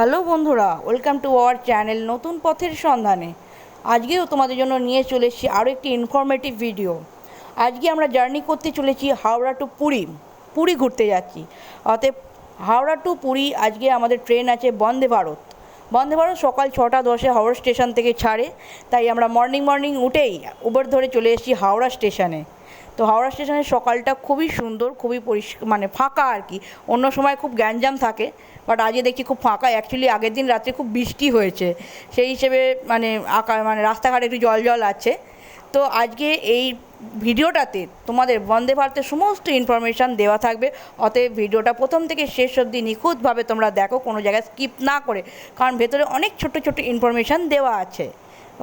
Hello বন্ধুরা, welcome to our channel নতুন পথের সন্ধানে। আজকেও তোমাদের জন্য নিয়ে চলে এসেছি আরও একটি ইনফরমেটিভ ভিডিও। আজকে আমরা জার্নি করতে চলেছি হাওড়া টু পুরী। পুরী ঘুরতে যাচ্ছি। অতএব হাওড়া টু পুরী আজকে আমাদের ট্রেন আছে বন্দে ভারত। বন্দে ভারত সকাল 6:10 হাওড়া স্টেশন থেকে ছাড়ে। তাই আমরা মর্নিং উঠেই উবের ধরে চলে এসেছি হাওড়া স্টেশনে। তো হাওড়া স্টেশনের সকালটা খুবই সুন্দর, খুবই পরিষ্কার, মানে ফাঁকা আর কি। অন্য সময় খুব গ্যাঞ্জাম থাকে, বাট আজকে দেখছি খুব ফাঁকা। অ্যাকচুয়ালি আগের দিন রাত্রে খুব বৃষ্টি হয়েছে, সেই হিসেবে রাস্তাঘাটে একটু জল আছে। তো আজকে এই ভিডিওটাতে তোমাদের বন্দে ভারতের সমস্ত ইনফরমেশান দেওয়া থাকবে। অতএব ভিডিওটা প্রথম থেকে শেষ অবধি নিখুঁতভাবে তোমরা দেখো, কোনো জায়গায় স্কিপ না করে, কারণ ভেতরে অনেক ছোট ইনফরমেশান দেওয়া আছে।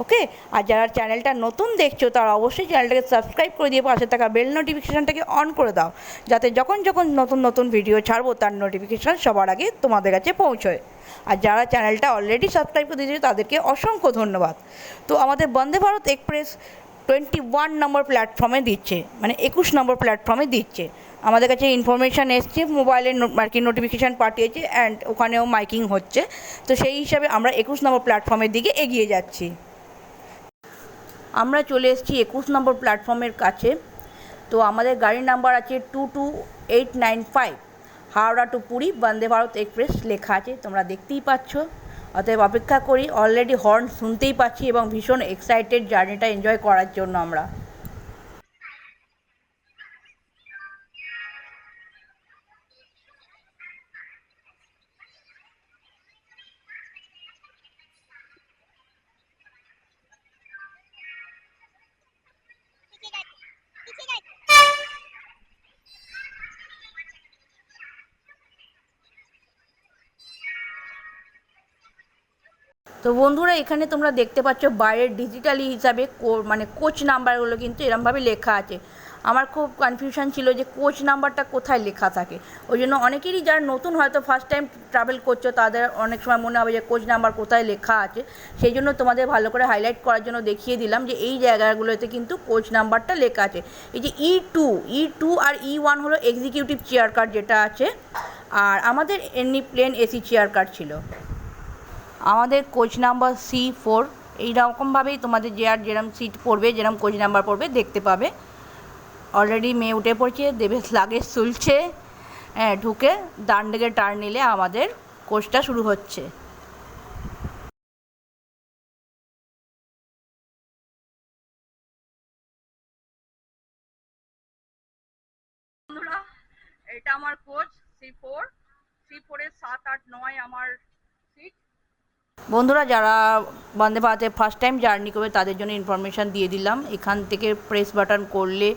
ওকে, আর যারা চ্যানেলটা নতুন দেখছো তারা অবশ্যই চ্যানেলটাকে সাবস্ক্রাইব করে দিয়ে পাশে থাকা বেল নোটিফিকেশানটাকে অন করে দাও, যাতে যখন নতুন ভিডিও ছাড়বো তার নোটিফিকেশান সবার আগে তোমাদের কাছে পৌঁছয়। আর যারা চ্যানেলটা অলরেডি সাবস্ক্রাইব করে দিয়েছে তাদেরকে অসংখ্য ধন্যবাদ। তো আমাদের বন্দে ভারত এক্সপ্রেস 21 নম্বর প্ল্যাটফর্মে দিচ্ছে, মানে 21 নম্বর প্ল্যাটফর্মে দিচ্ছে। আমাদের কাছে ইনফরমেশান এসছে, মোবাইলে নোটিফিকেশান পাঠিয়েছে, অ্যান্ড ওখানেও মাইকিং হচ্ছে। তো সেই হিসাবে আমরা 21 নম্বর প্ল্যাটফর্মের দিকে এগিয়ে যাচ্ছি। আমরা চলে এসেছি 21 নম্বর প্ল্যাটফর্মের কাছে। তো আমাদের গাড়ির নাম্বার আছে 22895। হাওড়া টু পুরী বন্দে ভারত এক্সপ্রেস লেখা আছে, তোমরা দেখতেই পাচ্ছ। অতএব অপেক্ষা করি, অলরেডি হর্ন শুনতেই পাচ্ছি এবং ভীষণ এক্সাইটেড জার্নিটা এনজয় করার জন্য আমরা। তো বন্ধুরা, এখানে তোমরা দেখতে পাচ্ছ বাইরের ডিজিটালি হিসাবে কোচ নাম্বারগুলো কিন্তু এরমভাবে লেখা আছে। আমার খুব কনফিউশন ছিল যে কোচ নাম্বারটা কোথায় লেখা থাকে। ওই জন্য অনেকেরই যারা নতুন হয়তো ফার্স্ট টাইম ট্রাভেল করছো তাদের অনেক সময় মনে হবে যে কোচ নাম্বার কোথায় লেখা আছে। সেই জন্য তোমাদের ভালো করে হাইলাইট করার জন্য দেখিয়ে দিলাম যে এই জায়গাগুলোতে কিন্তু কোচ নাম্বারটা লেখা আছে। এই যে E2 আর E1 হলো এক্সিকিউটিভ চেয়ার কার যেটা আছে, আর আমাদের এমনি প্লেন এসি চেয়ার কার ছিল। আমাদের কোচ নাম্বার C4। এই রকমভাবেই তোমাদের যেরকম সিট পড়বে, যেরকম কোচ নাম্বার পড়বে দেখতে পাবে। অলরেডি মেয়ে উঠে পড়ছে, দেবেশ লাগেজ তুলছে। ঢুকে ডান দিকে টার্ন নিলে আমাদের কোচটা শুরু হচ্ছে। বন্ধুরা, এটা আমার কোচ C4। C4-এর 7, 8, 9 আমার সিট। বন্ধুরা, যারা বন্দে ভারতে ফার্স্ট টাইম জার্নি করবে তাদের জন্য ইনফরমেশান দিয়ে দিলাম। এখান থেকে প্রেস বাটন করলে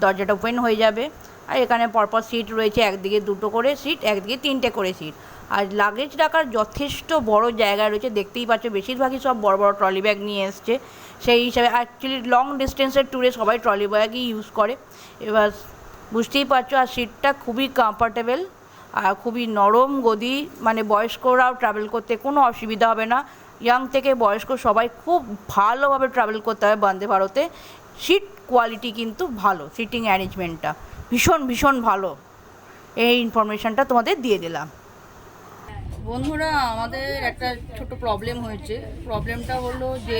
দরজাটা ওপেন হয়ে যাবে। আর এখানে পরপর সিট রয়েছে, একদিকে 2টো করে সিট, একদিকে 3টে করে সিট। আর লাগেজ রাখার যথেষ্ট বড় জায়গা রয়েছে, দেখতেই পাচ্ছ। বেশিরভাগই সব বড় ট্রলি ব্যাগ নিয়ে এসছে। সেই হিসাবে অ্যাকচুয়ালি লং ডিস্টেন্সের ট্যুরে সবাই ট্রলি ব্যাগই ইউজ করে। এবার বুঝতেই পারছো, আর সিটটা খুবই কমফর্টেবল আর খুবই নরম গদি, মানে বয়স্করাও ট্রাভেল করতে কোনো অসুবিধা হবে না। ইয়াং থেকে বয়স্ক সবাই খুব ভালোভাবে ট্রাভেল করতে হবে বন্দে ভারতে। সিট কোয়ালিটি কিন্তু ভালো, সিটিং অ্যারেঞ্জমেন্টটা ভীষণ ভালো। এই ইনফরমেশানটা তোমাদের দিয়ে দিলাম। বন্ধুরা, আমাদের একটা ছোট প্রবলেম হয়েছে। প্রবলেমটা হলো যে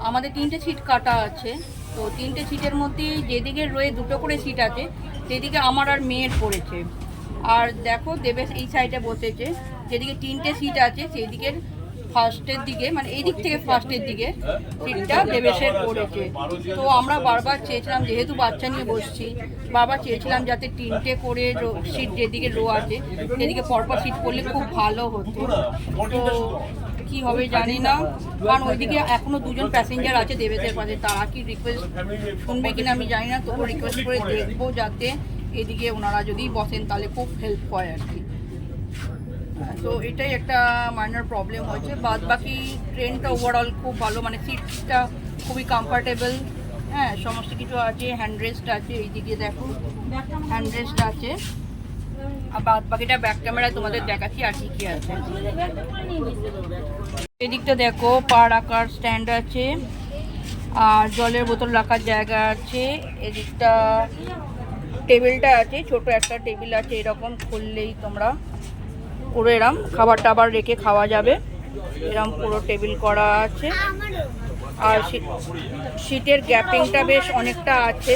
আমাদের 3টে সিট কাটা আছে। তো 3টে সিটের মধ্যে যেদিকে রয়ে 2টো করে সিট আছে, সেদিকে আমার আর মেয়ের পড়েছে। আর দেখো, দেবেশ এই সাইডে বসেছে। যেদিকে 3টে সিট আছে সেই দিকের ফার্স্টের দিকে, মানে এই দিক থেকে ফার্স্টের দিকে সিটটা দেবেশের পড়েছে। তো আমরা বারবার চেয়েছিলাম, যেহেতু বাচ্চা নিয়ে বসছি, বারবার চেয়েছিলাম যাতে 3টে করে সিট যেদিকে রো আছে সেদিকে পরপর সিট পড়লে খুব ভালো হতো। তো কী হবে জানি না, কারণ ওইদিকে এখনও 2জন প্যাসেঞ্জার আছে দেবেশের পাশে। তারা কি রিকোয়েস্ট শুনবে কিনা আমি জানি না, তবুও রিকোয়েস্ট করে দেখবো যাতে এদিকে ওনারা যদি বসেন তাহলে খুব হেল্প হয় আর কি। তো এটাই একটা মাইনর প্রবলেম হয়েছে। বাদ বাকি ট্রেনটা ওভারঅল খুব ভালো, মানে সিটটা খুবই কমফর্টেবল। সমস্ত কিছু আছে, হ্যান্ডরেস্ট আছে, এইদিকে দেখো হ্যান্ডরেস্ট আছে। আর বাদ বাকিটা ব্যাক ক্যামেরায় তোমাদের দেখাচ্ছি আর কি আছে। এদিকটা দেখো পা রাখার স্ট্যান্ড আছে, আর জলের বোতল রাখার জায়গা আছে। এদিকটা টেবিলটা আছে, ছোট একটা টেবিল আছে, এরকম খুললেই তোমরা পুরো এরম খাবার টাবার রেখে খাওয়া যাবে, এরম পুরো টেবিল করা আছে। আর সিটের গ্যাপিংটা বেশ অনেকটা আছে।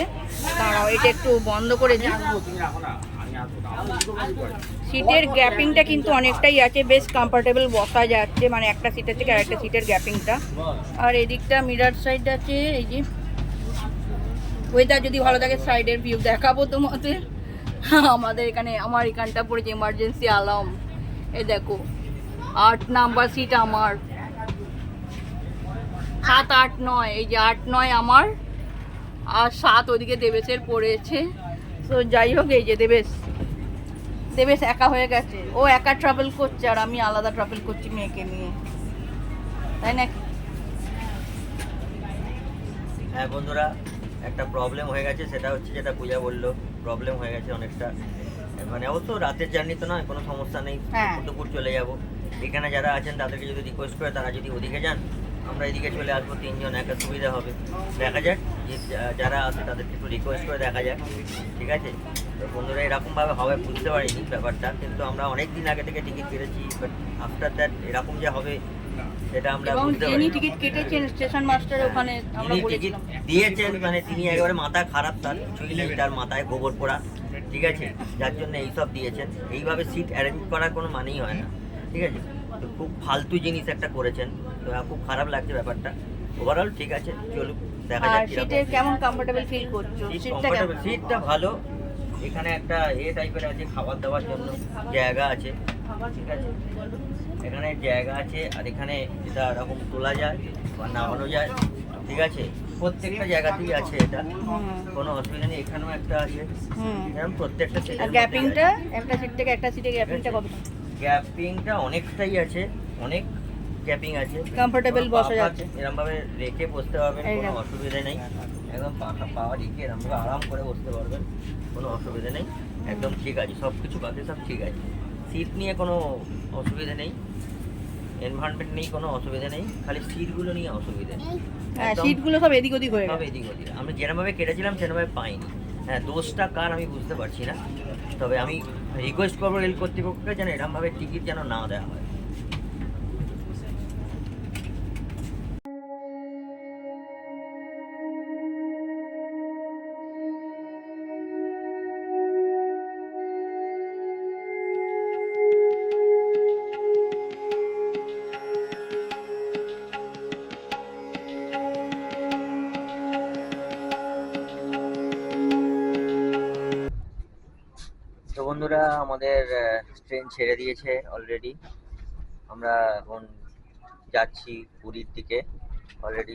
দাঁড়াও, এটা একটু বন্ধ করে দিই। সিটের গ্যাপিংটা কিন্তু অনেকটাই আছে, বেশ কমফোর্টেবল বসা যাচ্ছে, মানে একটা সিটের থেকে আরেকটা সিটের গ্যাপিংটা। আর এদিকটা মিরার সাইড আছে, এই যে ওয়েদার যদি ভালো থাকে সাইডের ভিউ দেখাবো তোমাদের। আমাদের এখানে আমার এখানটা পড়েছে এমার্জেন্সি অ্যালার্ম। এই দেখো 8 নাম্বার সিট আমার, 7, 8, 9, এই যে 8, 9 আমার, আর 7 ওদিকে দেবেশের পড়েছে। তো যাই হোক, এই যে দেবেশ একা হয়ে গেছে, ও একা ট্রাভেল করছে আর আমি আলাদা ট্রাভেল করছি মেয়েকে নিয়ে, তাই না? হ্যাঁ বন্ধুরা, একটা প্রবলেম হয়ে গেছে, সেটা হচ্ছে যেটা পূজা বললো, প্রবলেম হয়ে গেছে অনেকটা। মানে অবশ্য রাতের জার্নি তো নয়, কোনো সমস্যা নেই, দুপুর চলে যাব। এখানে যারা আছেন তাদেরকে যদি রিকোয়েস্ট করে তারা যদি ওদিকে যান, আমরা এদিকে চলে আসবো, 3 জন, একটা সুবিধা হবে। দেখা যাক যে যারা আছে তাদেরকে একটু রিকোয়েস্ট করে দেখা যাক, ঠিক আছে? তো বন্ধুরা এরকমভাবে হবে বুঝতে পারিনি ব্যাপারটা, কিন্তু আমরা অনেক দিন আগে থেকে টিকিট কেটেছি, বাট আফটার দ্যাট এরকম যে হবে সেটা আমরা বুঝতে পারি। টিকিট কেটেছেন স্টেশন মাস্টার, ওখানে আমরা বলেছিলাম দিয়েছেন, মানে তিনি একেবারে মাথা খারাপ, তার কিছুই নেই, তার মাথায় গোবর পোড়া, ঠিক আছে, যার জন্য এইসব দিয়েছেন। এইভাবে সিট অ্যারেঞ্জ করার কোনো মানেই হয় না, ঠিক আছে? তো খুব ফালতু জিনিস একটা করেছেন, তো খুব খারাপ লাগছে ব্যাপারটা। ওভারঅল ঠিক আছে, চলুক, দেখা যাক সিটে কেমন কমফোর্টেবল ফিল করছো? সিটটা ভালো। এখানে একটা টাইপের আছে, খাবার দাবার জন্য জায়গা আছে, ঠিক আছে, এখানে জায়গা আছে। আর এখানে যেটা এরকম তোলা যায় বা নামানো যায়, ঠিক আছে, প্রত্যেকটা জায়গাতেই আছে, এটা কোনো অসুবিধা নেই। এখানেও একটা আছে, প্রত্যেকটা গ্যাপিংটা একটা সিট থেকে একটা সিটে গ্যাপিংটা কত? গ্যাপিংটা অনেকটাই আছে, অনেক গ্যাপিং আছে, কমফোর্টেবল বসা যাচ্ছে, এরকম ভাবে রেখে বসতে পারবেন, কোনো অসুবিধা নেই। একদম পাওয়া রেখে এরকম ভাবে আরাম করে বসতে পারবেন, কোনো অসুবিধা নেই, একদম ঠিক আছে, সব কিছু বাকি সব ঠিক আছে। সিট নিয়ে কোনো অসুবিধা নেই, এনভায়রনমেন্ট নেই, কোনো অসুবিধা নেই, খালি সিটগুলো নিয়ে অসুবিধা নেই। হ্যাঁ, সিটগুলো সব এদিক ওদিক হয়ে গেছে, সব এদিক ওদিক। আমি যেরকমভাবে কেটেছিলাম সেরকমভাবে পাইনি। হ্যাঁ, দোষটা কার আমি বুঝতে পারছি না, তবে আমি রিকোয়েস্ট করবো রেল কর্তৃপক্ষকে যেন এরকমভাবে টিকিট যেন না দেওয়া হয়। তো বন্ধুরা, আমাদের ট্রেন ছেড়ে দিয়েছে অলরেডি, আমরা এখন যাচ্ছি পুরীর দিকে। অলরেডি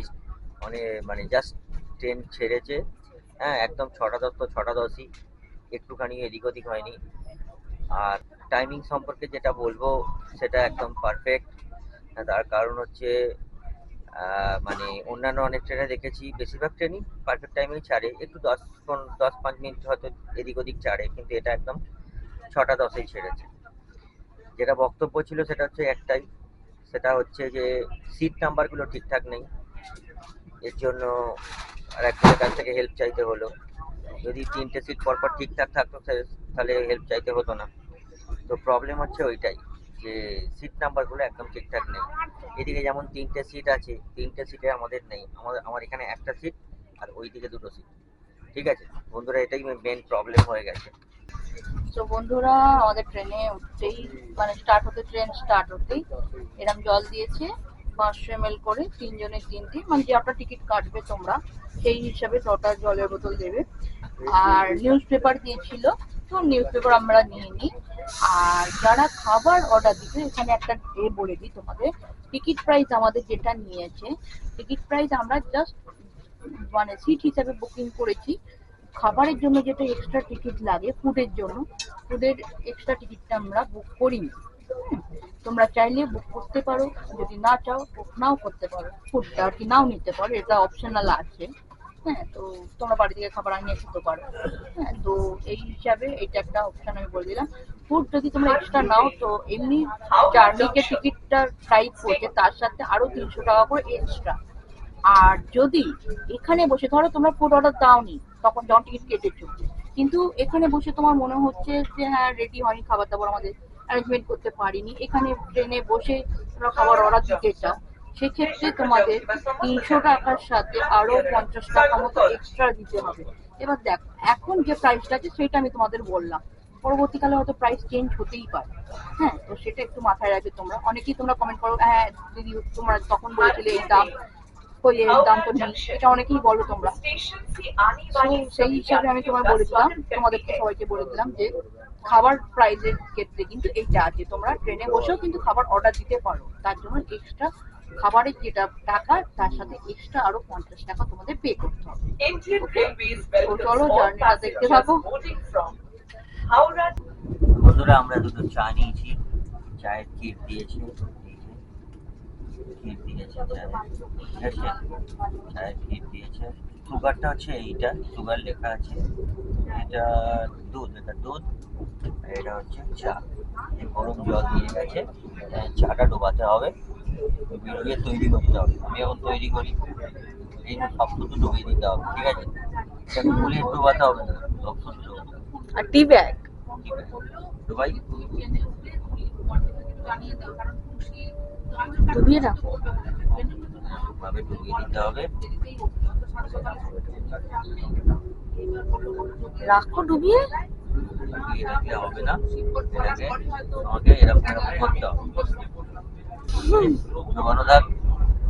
মানে জাস্ট ট্রেন ছেড়েছে, হ্যাঁ, একদম 6টা 10 তো 6টা 10ই, একটুখানি এদিক ওদিক হয়নি। আর টাইমিং সম্পর্কে যেটা বলবো সেটা একদম পারফেক্ট। তার কারণ হচ্ছে মানে অন্যান্য অনেক ট্রেনে দেখেছি বেশিরভাগ ট্রেনই পারফেক্ট টাইমেই ছাড়ে, একটু 10-5 মিনিট হয়তো এদিক ওদিক ছাড়ে, কিন্তু এটা একদম 6টা 10এই ছেড়েছে। যেটা বক্তব্য ছিল সেটা হচ্ছে একটাই, সেটা হচ্ছে যে সিট নাম্বারগুলো ঠিকঠাক নেই, এর জন্য আর একজনের কাছ থেকে হেল্প চাইতে হলো। যদি 3টে সিট পরপর ঠিকঠাক থাকতো তাহলে হেল্প চাইতে হতো না। তো প্রবলেম হচ্ছে ওইটাই, যে সিট নাম্বারগুলো একদম ঠিকঠাক নেই। এদিকে যেমন 3টে সিট আছে, 3টে সিটে আমাদের নেই, আমার এখানে একটা সিট আর ওইদিকে 2টো সিট, ঠিক আছে বন্ধুরা, এটাই মেন প্রবলেম হয়ে গেছে। তো বন্ধুরা, আমাদের ট্রেনে উঠতেই মানে ট্রেন স্টার্ট হতেই এরকম জল দিয়েছে 500 ml করে, 3 জনের 3টি, মানে যে আপনার টিকিট কাটবে তোমরা সেই হিসাবে 6টা জলের বোতল দেবে। আর নিউজ পেপার দিয়েছিল, তো নিউজ পেপার আমরা নিয়ে নিই। আর যারা খাবার অর্ডার দিবে, এখানে একটা বলে দিই তোমাদের, টিকিট প্রাইস আমাদের যেটা নিয়েছে, টিকিট প্রাইস আমরা জাস্ট মানে সিট হিসাবে বুকিং করেছি। খাবারের জন্য যেটা এক্সট্রা টিকিট লাগে, ফুডের এক্সট্রা টিকিটটা আমরা বুক করিনি। তোমরা চাইলে বুক করতে পারো, যদি না চাও বুক নাও করতে পারো, ফুডটা আর কি নাও নিতে পারো, এটা অপশনাল আছে। হ্যাঁ, তো তোমরা বাড়ি থেকে খাবার আনিয়ে খেতে পারো। হ্যাঁ, তো এই হিসাবে এটা একটা অপশন আমি বলে দিলাম। ফুড যদি তোমরা এক্সট্রা নাও, তো এমনি জার্নিকে টিকিটটা টাইপ করতে তার সাথে আরো 300 টাকা করে এক্সট্রা। আর যদি এখানে বসে ধরো তোমরা ফুড অর্ডার দাওনি, তখন যখন টিকিট কেটেছো, কিন্তু এখানে বসে তোমার মনে হচ্ছে যে হ্যাঁ রেডি হয়নি খাবার দাবার আমাদের, অ্যারেঞ্জমেন্ট করতে পারিনি, এখানে ট্রেনে বসে তোমরা খাবার অর্ডার দিতে চাও, সেক্ষেত্রে তোমাদের 300 টাকার সাথে আরো 50 টাকা মতো এক্সট্রা দিতে হবে। এবার দেখো, এখন যে প্রাইসটা আছে সেটা আমি তোমাদের বললাম, পরবর্তীকালে হয়তো প্রাইস চেঞ্জ হতেই পারে। হ্যাঁ, তো সেটা একটু মাথায় রাখবে। তোমরা অনেকেই তোমরা কমেন্ট করো, হ্যাঁ দিদি তোমরা তখন বলেছিলে এই দাম, কই এর দাম তো নেই, এটা অনেকেই বলো তোমরা। So, সেই হিসাবে আমি তোমার বলেছিলাম, তোমাদেরকে সবাইকে বলে দিলাম যে খাবার প্রাইসের ক্ষেত্রে কিন্তু এইটা আছে, তোমরা ট্রেনে বসেও কিন্তু খাবার অর্ডার দিতে পারো, তার জন্য এক্সট্রা খাবারের যেটা টাকা তার সাথে এক্সট্রা আরো 50 টাকা তোমাদের পে করতে হবে। তো চলো জার্নিটা দেখতে থাকো। বন্ধুরা আমরা দুটো চা নিয়েছি, চায়ের ক্ষীর দিয়েছে, ক্ষীর দিয়েছে চায়ের, ঠিক আছে, চায়ের ক্ষীর দিয়েছে। সুগারটা হচ্ছে এইটা, সুগার লেখা আছে, এটা দুধ, এটা দুধ, আর এটা হচ্ছে চা। এই গরম জল দিয়ে গেছে, চাটা ডোবাতে হবে, ডুবিয়ে তৈরি করতে হবে। আমি এখন তৈরি করি, এই সব শুধু ডুবিয়ে দিতে হবে, ঠিক আছে, এটাকে গুলিয়ে ডোবাতে হবে না, সব শুধু ডোবাতে হবে। আর টি ব্যাগ ডুবাই ডুবিয়ে রাখো, ভাবে ডুবিয়ে দিতে হবে। রাখো ডুবিয়ে। ডুবিয়ে রাখলে হবে না, এটাকে আমাকে এরকম এরকম করতে হবে। ডোবানো থাক,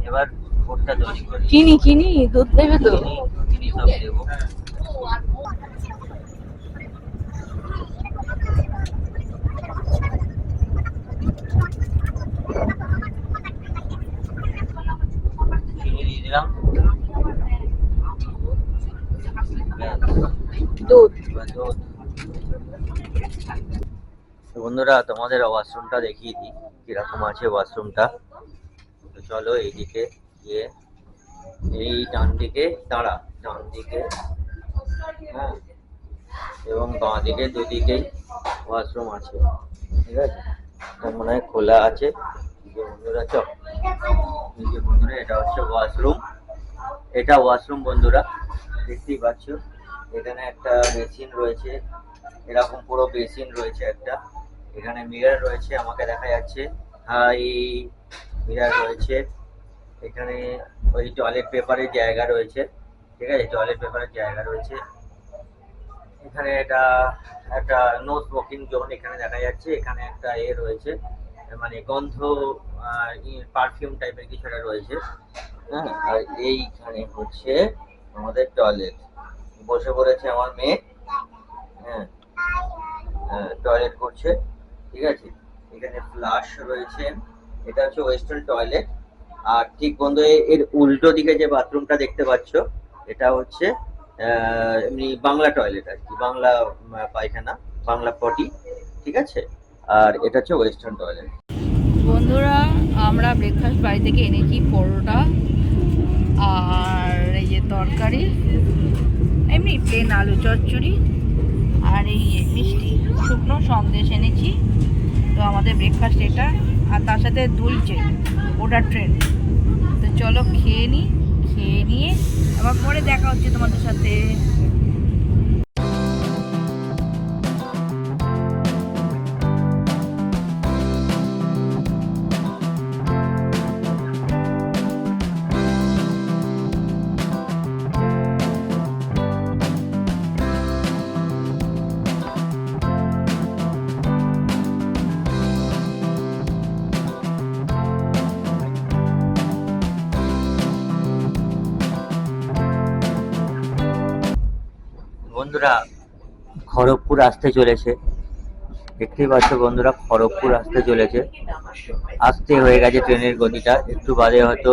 এবার কোটটা তৈরি করি। চিনি দুধ দেবে তো? চিনি সব দেবো। চিনি দিয়ে দিলাম, দুধ। এবার দুধ। তো বন্ধুরা তোমাদের ওয়াশরুমটা দেখিয়ে দিই কিরকম আছে ওয়াশরুমটা। তো চলো এইদিকে গিয়ে, এই ডান দিকে দাঁড়া, ডান দিকে, হ্যাঁ, এবং বাঁ দিকে দুদিকেই ওয়াশরুম আছে, ঠিক আছে, তার মনে হয় খোলা আছে। বন্ধুরা চল, বন্ধুরা এটা হচ্ছে ওয়াশরুম, এটা ওয়াশরুম বন্ধুরা, দেখতেই পাচ্ছ। এখানে একটা বেসিন রয়েছে, এরকম পুরো বেসিন রয়েছে একটা, এখানে মিরর রয়েছে আমাকে দেখা যাচ্ছে, হাই মিরর রয়েছে, এখানে ওই টয়লেট পেপারের জায়গা রয়েছে, ঠিক আছে, টয়লেট পেপারের জায়গা রয়েছে। এখানে এটা একটা নো স্মোকিং জোন এখানে দেখা যাচ্ছে, এখানে একটা এ রয়েছে, মানে গন্ধ পারফিউম টাইপের কিছু একটা রয়েছে, হ্যাঁ। আর এইখানে হচ্ছে আমাদের টয়লেট, বসে পড়েছে আমার মেয়ে, হ্যাঁ, টয়লেট করছে, ঠিক আছে। এখানে ফ্লাশ রয়েছে, এটা হচ্ছে ওয়েস্টার্ন টয়লেট। আর ঠিক বন্ধু এর উল্টো দিকে যে বাথরুমটা দেখতে পাচ্ছ, এটা হচ্ছে এমনি বাংলা টয়লেট আর কি, বাংলা পায়খানা, বাংলা পটি, ঠিক আছে। আর এটা হচ্ছে ওয়েস্টার্ন টয়লেট। বন্ধুরা আমরা ব্রেকফাস্ট বাড়ি থেকে এনেছি পরোটা আর এই যে তরকারি, এমনি প্লেন আলু চচ্চড়ি, আর এই মিষ্টি শুকনো সন্দেশ এনেছি। তো আমাদের ব্রেকফাস্ট এটা, আর তার সাথে দুলছে ওটা ট্রেন। তো চলো খেয়ে নিই, খেয়ে নিয়ে আবার পরে দেখা হচ্ছে তোমাদের সাথে। বন্ধুরা খড়গপুর আসতে চলেছে, দেখতেই পাচ্ছ বন্ধুরা, খড়গপুর আসতে চলেছে, আসতে হয়ে গেছে ট্রেনের গতিটা, একটু বাদে হয়তো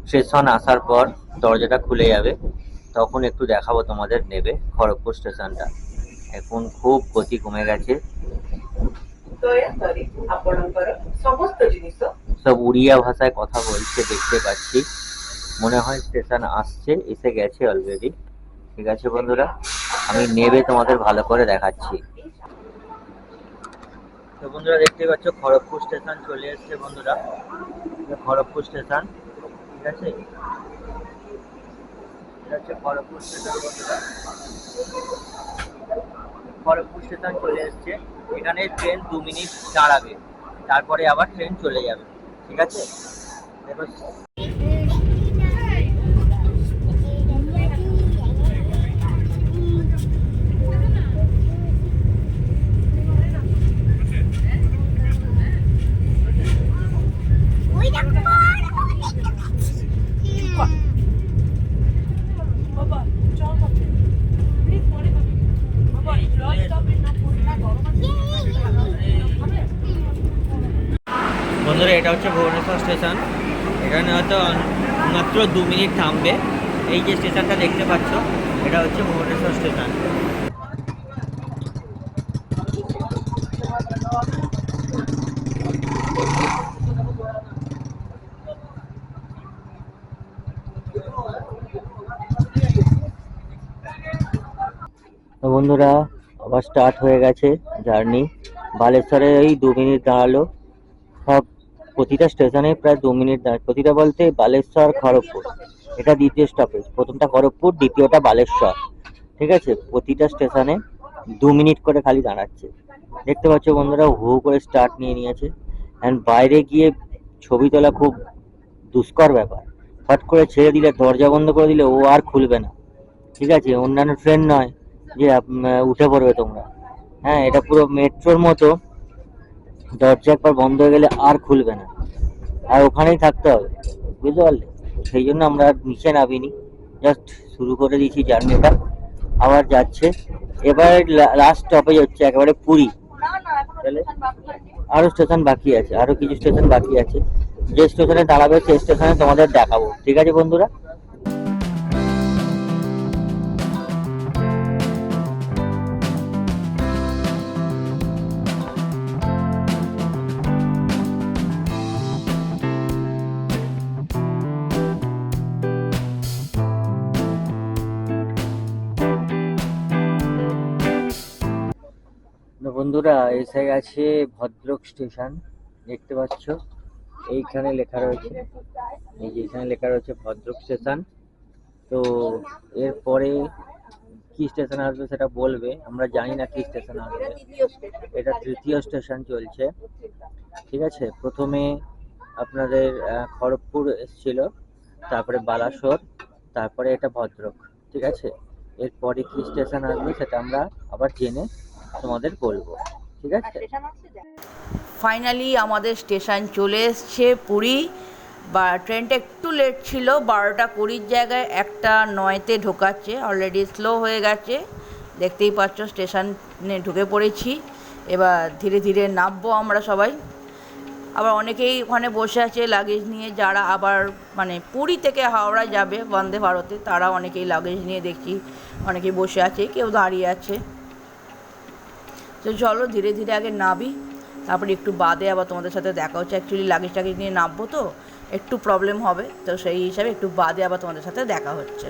স্টেশন আসার পর দরজাটা খুলে যাবে, তখন একটু দেখাবো তোমাদের নেবে খড়গপুর স্টেশনটা। এখন খুব গতি কমে গেছে, সব উড়িয়া ভাষায় কথা বলছে দেখতে পাচ্ছি, মনে হয় স্টেশন আসছে, এসে গেছে অলরেডি, ঠিক আছে বন্ধুরা, আমি নেবে তোমাদের ভালো করে দেখাচ্ছি। তো বন্ধুরা দেখতে পাচ্ছ খড়গপুর স্টেশন চলে এসছে বন্ধুরা, খড়গপুর স্টেশন, ঠিক আছে, এটা হচ্ছে খড়গপুর স্টেশন বন্ধুরা, খড়গপুর স্টেশন চলে এসছে। এখানে ট্রেন 2 মিনিট দাঁড়াবে, তারপরে আবার ট্রেন চলে যাবে। ঠিক আছে, দেখো বন্ধুরা, এটা হচ্ছে ভুবনেশ্বর স্টেশন। এখানে হয়তো মাত্র 2 মিনিট থামবে। এই যে স্টেশনটা দেখতে পাচ্ছ, এটা হচ্ছে ভুবনেশ্বর স্টেশন। তো বন্ধুরা, আবার স্টার্ট হয়ে গেছে জার্নি। বালেশ্বরে এই 2 মিনিট দাঁড়ালো। সব প্রতিটা স্টেশনে প্রায় 2 মিনিট দাঁড়ায়। প্রতিটা বলতে বালেশ্বর, খড়গপুর, এটা দ্বিতীয় স্টপেজ। প্রথমটা খড়গপুর, দ্বিতীয়টা বালেশ্বর। ঠিক আছে, প্রতিটা স্টেশনে 2 মিনিট করে খালি দাঁড়াচ্ছে। দেখতে পাচ্ছ বন্ধুরা, হু করে স্টার্ট নিয়ে নিয়েছে। অ্যান্ড বাইরে গিয়ে ছবি তোলা খুব দুষ্কর ব্যাপার। হট করে ছেড়ে দিলে, দরজা বন্ধ করে দিলে ও আর খুলবে না। ঠিক আছে, অন্যান্য ট্রেন নয় যে উঠে পড়বে তোমরা। হ্যাঁ, এটা পুরো মেট্রোর মতো, দরজা একবার বন্ধ হয়ে গেলে আর খুলবে না, আর ওখানেই থাকতে হবে, বুঝতে পারলে? সেই জন্য আমরা আর নিচে নামিনি, জাস্ট শুরু করে দিয়েছি জার্নিটা। আবার যাচ্ছে। এবার লাস্ট স্টপেজ হচ্ছে একেবারে পুরী। তাহলে আরো স্টেশন বাকি আছে, আরো কিছু স্টেশন বাকি আছে। যে স্টেশনে দাঁড়াবে সেই স্টেশনে তোমাদের দেখাবো। ঠিক আছে বন্ধুরা। বন্ধুরা, এসে গেছে ভদ্রক স্টেশন। দেখতে পাচ্ছ এইখানে লেখা রয়েছে, এই যে এখানে লেখা রয়েছে ভদ্রক স্টেশন। তো এরপরে কি স্টেশন আসবে সেটা বলবে, আমরা জানি না কি স্টেশন আসবে। এটা তৃতীয় স্টেশন চলছে। ঠিক আছে, প্রথমে আপনাদের খড়গপুর এসছিল, তারপরে বালাসোর, তারপরে এটা ভদ্রক। ঠিক আছে, এরপরে কি স্টেশন আসবে সেটা আমরা আবার জেনে তোমাদের বলবো। ঠিক আছে। ফাইনালি আমাদের স্টেশন চলে এসছে পুরী। বা ট্রেনটা একটু লেট ছিল, 12টা 20 জায়গায় 1টা 9-তে ঢোকাচ্ছে। অলরেডি স্লো হয়ে গেছে, দেখতেই পাচ্ছ স্টেশনে ঢুকে পড়েছি। এবার ধীরে ধীরে নামবো আমরা সবাই। আবার অনেকেই ওখানে বসে আছে লাগেজ নিয়ে, যারা আবার মানে পুরী থেকে হাওড়া যাবে বন্দে ভারতে, তারা অনেকেই লাগেজ নিয়ে দেখছি অনেকেই বসে আছে, কেউ দাঁড়িয়ে আছে। তো চলো ধীরে ধীরে আগে নাবি, তারপরে একটু বাদে আবার তোমাদের সাথে দেখা হচ্ছে। অ্যাকচুয়ালি লাগেজ টাগেজ নিয়ে নামবো তো একটু প্রবলেম হবে, তো সেই হিসাবে একটু বাদে আবার তোমাদের সাথে দেখা হচ্ছে।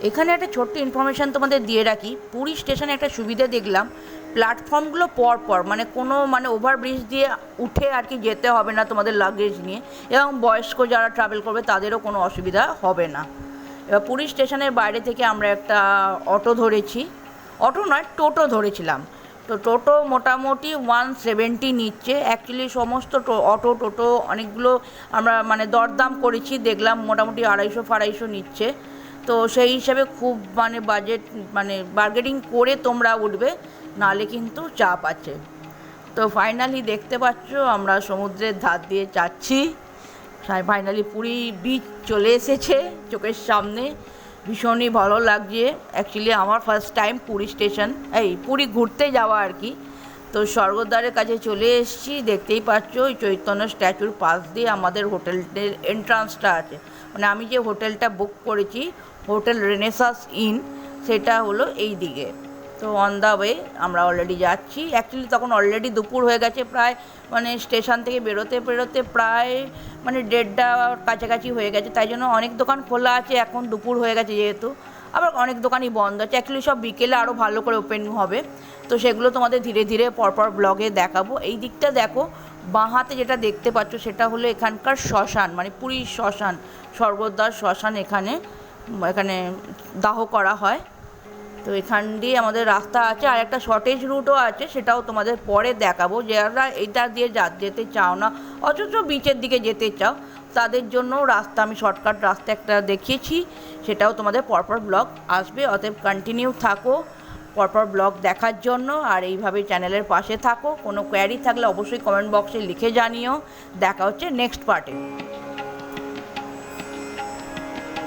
এখানে একটা ছোট্ট ইনফরমেশান তোমাদের দিয়ে রাখি। পুরী স্টেশনে একটা সুবিধা দেখলাম, প্ল্যাটফর্মগুলো পর মানে কোনো মানে ওভারব্রিজ দিয়ে উঠে আর কি যেতে হবে না তোমাদের লাগেজ নিয়ে, এবং বয়স্ক যারা ট্রাভেল করবে তাদেরও কোনো অসুবিধা হবে না। এবার পুরী স্টেশনের বাইরে থেকে আমরা একটা অটো ধরেছি, অটো নয় টোটো ধরেছিলাম। তো টোটো মোটামুটি 170 নিচ্ছে। অ্যাকচুয়ালি সমস্ত অটো টোটো অনেকগুলো আমরা মানে দরদাম করেছি, দেখলাম মোটামুটি 250-250 নিচ্ছে। তো সেই হিসাবে খুব মানে বাজেট মানে বার্গেনিং করে তোমরা উঠবে, নাহলে কিন্তু চাপ আছে। তো ফাইনালি দেখতে পাচ্ছ আমরা সমুদ্রের ধার দিয়ে যাচ্ছি। ফাইনালি পুরী বিচ চলে এসেছে চোখের সামনে, ভীষণই ভালো লাগছে। অ্যাকচুয়ালি আমার ফার্স্ট টাইম পুরী স্টেশন, এই পুরী ঘুরতে যাওয়া আর কি। তো স্বর্গদ্বারের কাছে চলে এসেছি, দেখতেই পাচ্ছ ওই চৈতন্য স্ট্যাচুর পাশ দিয়ে আমাদের হোটেলের এন্ট্রান্সটা আছে। মানে আমি যে হোটেলটা বুক করেছি, হোটেল রেনেসাস ইন, সেটা হলো এই দিকে। তো অন দ্য ওয়ে আমরা অলরেডি যাচ্ছি। অ্যাকচুয়ালি তখন অলরেডি দুপুর হয়ে গেছে, প্রায় মানে স্টেশন থেকে বেরোতে প্রায় মানে 1:30 কাছাকাছি হয়ে গেছে। তাই জন্য অনেক দোকান খোলা আছে, এখন দুপুর হয়ে গেছে যেহেতু, আবার অনেক দোকানই বন্ধ আছে। অ্যাকচুয়ালি সব বিকেলে আরও ভালো করে ওপেন হবে, তো সেগুলো তোমাদের ধীরে ধীরে পরপর ব্লগে দেখাবো। এই দিকটা দেখো, বাঁ হাতে যেটা দেখতে পাচ্ছ সেটা হলো এখানকার শ্মশান, মানে পুরীর শ্মশান, স্বর্গদ্বার শ্মশান। এখানে এখানে দাহ করা হয়। তো এখান দিয়ে আমাদের রাস্তা আছে, আর একটা শর্টেজ রুটও আছে, সেটাও তোমাদের পরে দেখাবো। যারা এটা দিয়ে যেতে চাও না, অথচ বিচের দিকে যেতে চাও, তাদের জন্য রাস্তা, আমি শর্টকাট রাস্তা একটা দেখিয়েছি, সেটাও তোমাদের পরপর ব্লগ আসবে। অতএব কন্টিনিউ থাকো পরপর ব্লগ দেখার জন্য, আর এইভাবে চ্যানেলের পাশে থাকো। কোনো কোয়ারি থাকলে অবশ্যই কমেন্ট বক্সে লিখে জানিও। দেখা হচ্ছে নেক্সট পার্টে।